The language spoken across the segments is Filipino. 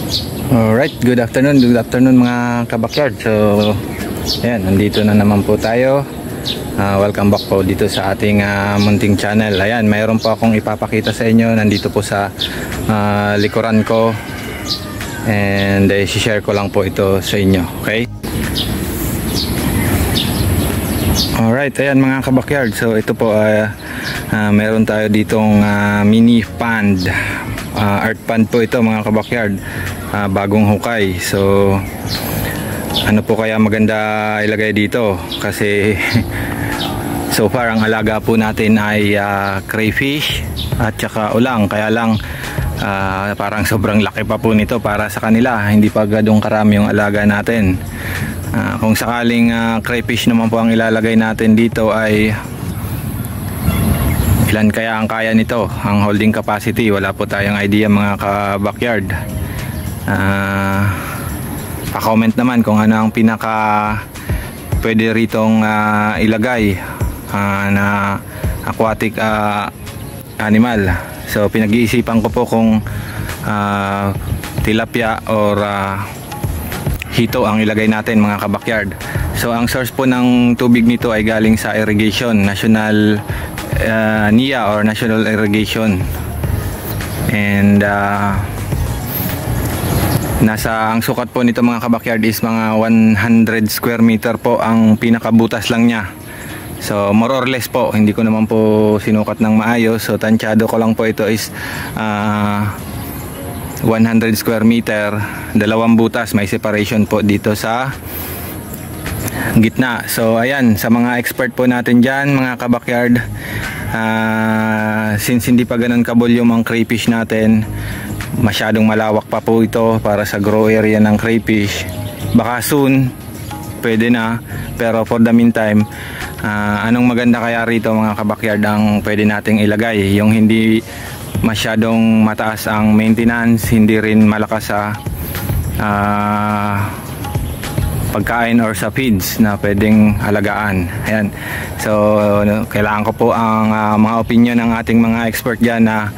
Alright, good afternoon mga kabakyard. So, ayan, nandito na naman po tayo. Welcome back po dito sa ating munting channel. Ayan, mayroon po akong ipapakita sa inyo. Nandito po sa likuran ko. And i-share ko lang po ito sa inyo. Okay? Alright, ayan mga kabakyard. So, ito po, mayroon tayo ditong mini pond. Art pond po ito mga kabakyard. Bagong hukay. So ano po kaya maganda ilagay dito kasi so far ang alaga po natin ay crayfish at saka ulang, kaya lang parang sobrang laki pa po nito para sa kanila, hindi pa gadong karami yung alaga natin. Kung sakaling crayfish naman po ang ilalagay natin dito ay ilan kaya ang kaya nito, ang holding capacity, wala po tayong idea mga ka-backyard. Pa-comment naman kung ano ang pinaka pwede ritong ilagay na aquatic animal. So pinag-iisipan ko po kung tilapia or hito ang ilagay natin mga ka-backyard. So ang source po ng tubig nito ay galing sa irrigation, national NIA or National Irrigation. And ang sukat po nito mga kabakyard is mga 100 square meter po ang pinakabutas lang niya. So more or less po, hindi ko naman po sinukat ng maayos. So tansyado ko lang po ito is 100 square meter, dalawang butas, may separation po dito sa gitna. So ayan, sa mga expert po natin dyan mga kabakyard, since hindi pa ganun ka-volume ang crayfish natin, masyadong malawak pa po ito para sa grow area ng crayfish. Baka soon pwede na, pero for the meantime, anong maganda kaya rito mga kabakyard ang pwede nating ilagay, yung hindi masyadong mataas ang maintenance, hindi rin malakas sa pagkain or sa feeds na pwedeng alagaan. Ayan. So kailangan ko po ang mga opinion ng ating mga expert dyan na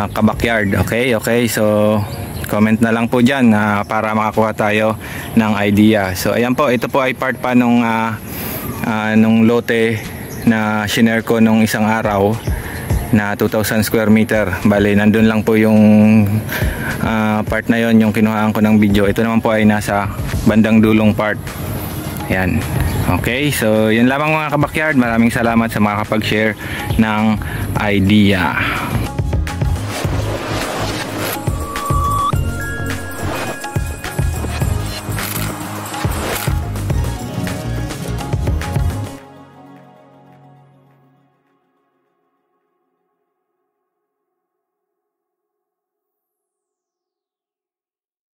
kabakyard. Okay? So comment na lang po dyan para makakuha tayo ng idea. So ayan po, ito po ay part pa nung lote na shinare ko nung isang araw na 2,000 square meter. Bale, nandun lang po yung part na yon, yung kinuhaan ko ng video. Ito naman po ay nasa bandang dulong part. Ayan. Okay, so yun lamang mga kabakyard. Maraming salamat sa mga kapag-share ng idea.